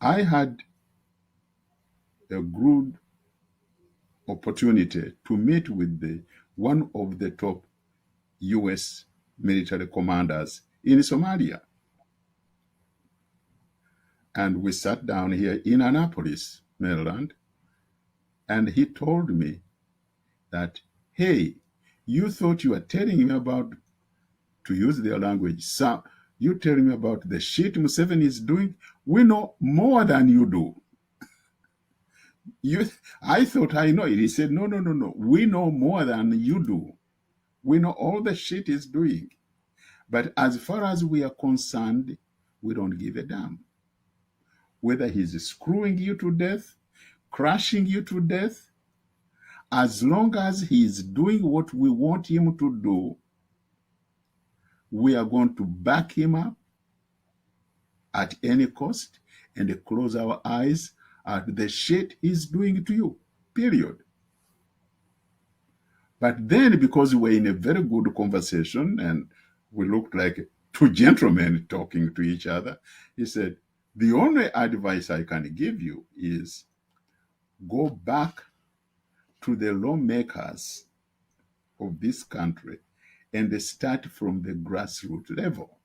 I had a good opportunity to meet with one of the top U.S. military commanders in Somalia. And we sat down here in Annapolis, Maryland, and he told me that, hey, you thought you were telling me about, to use their language, you telling me about the shit Museveni is doing? We know more than you do. I thought I know it. He said, no. We know more than you do. We know all the shit he's doing. But as far as we are concerned, we don't give a damn. Whether he's screwing you to death, crushing you to death, as long as he's doing what we want him to do, we are going to back him up at any cost and close our eyes at the shit he's doing to you, period. But then, because we're in a very good conversation and we looked like two gentlemen talking to each other, he said, the only advice I can give you is go back to the lawmakers of this country and start from the grassroots level.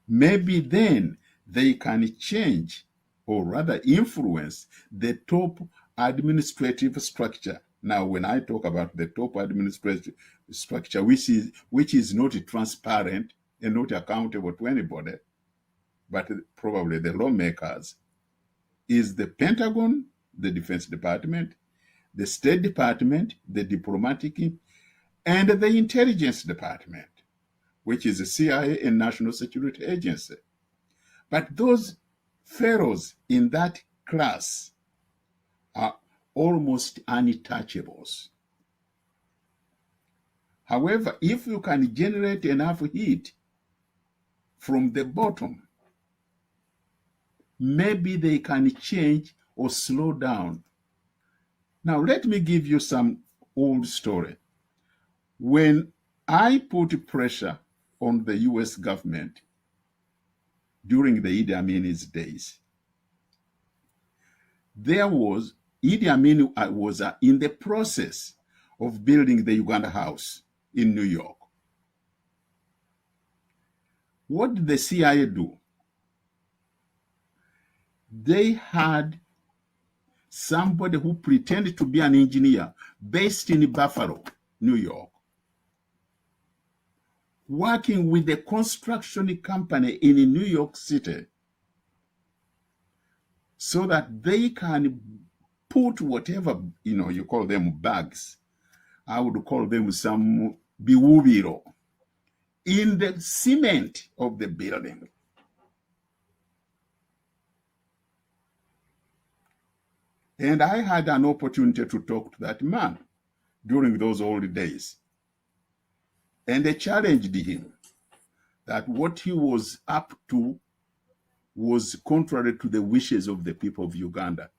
Maybe then they can change, or rather influence, the top administrative structure. Now, when I talk about the top administrative structure, which is not transparent and not accountable to anybody, but probably the lawmakers, is the Pentagon, the Defense Department, the State Department, the Diplomatic, and the Intelligence Department, which is the CIA and National Security Agency. But those fellows in that class are almost untouchables. However, if you can generate enough heat from the bottom, maybe they can change or slow down. Now, let me give you some old story. When I put pressure on the US government during the Idi Amin's days, Idi Amin was in the process of building the Uganda House in New York. What did the CIA do? They had somebody who pretended to be an engineer based in Buffalo, New York, working with a construction company in New York City so that they can put whatever, you call them bags. I would call them some biwubiro in the cement of the building. And I had an opportunity to talk to that man during those old days. And I challenged him that what he was up to was contrary to the wishes of the people of Uganda.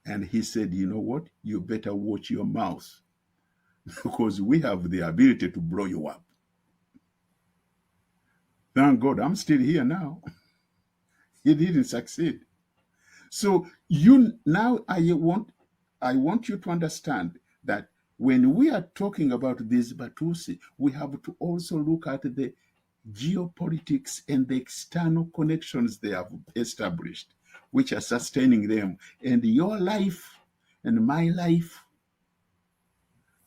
And he said, you know what? You better watch your mouth because we have the ability to blow you up. Thank God, I'm still here now. He didn't succeed. So I want you to understand that when we are talking about this Batusi, we have to also look at the geopolitics and the external connections they have established, which are sustaining them. And your life and my life,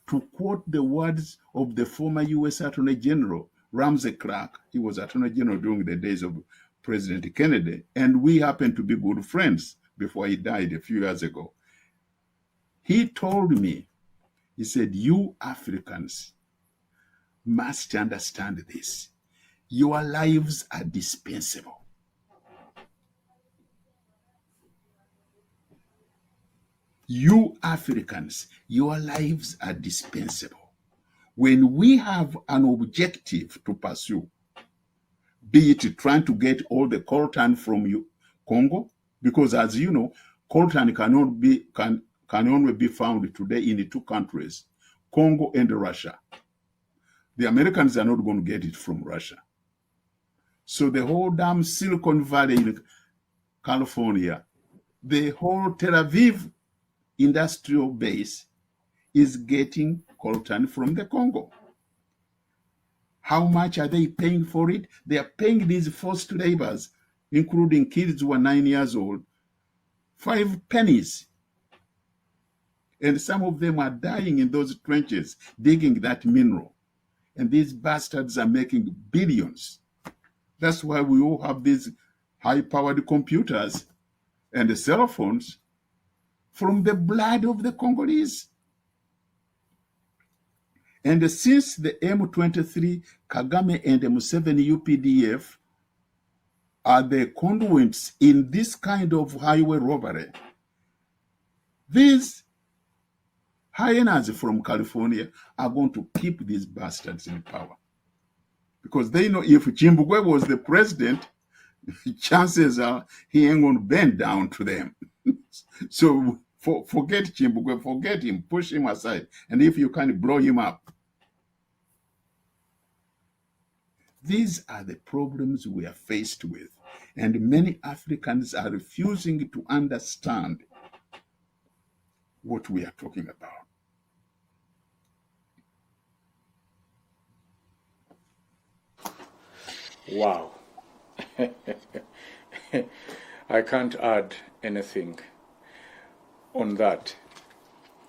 to quote the words of the former U.S. Attorney General, Ramsey Clark, he was Attorney General during the days of President Kennedy, and we happened to be good friends before he died a few years ago. He told me, he said, you Africans must understand this. Your lives are dispensable. You Africans, your lives are dispensable. When we have an objective to pursue, be it trying to get all the coltan from Congo, because as you know, coltan can only be found today in two countries, Congo and Russia. The Americans are not going to get it from Russia. So the whole damn Silicon Valley in California, the whole Tel Aviv industrial base is getting coltan from the Congo. How much are they paying for it? They are paying these forced laborers, including kids who are 9 years old, 5 pennies. And some of them are dying in those trenches, digging that mineral. And these bastards are making billions. That's why we all have these high-powered computers and the cell phones from the blood of the Congolese. And since the M23, Kagame and the Museveni UPDF are the conduits in this kind of highway robbery, these hyenas from California are going to keep these bastards in power. Because they know if Chimbugwe was the president, chances are he ain't going to bend down to them. So forget Chimbugwe, forget him, push him aside. And if you can, blow him up. These are the problems we are faced with. And many Africans are refusing to understand what we are talking about. Wow. I can't add anything on that.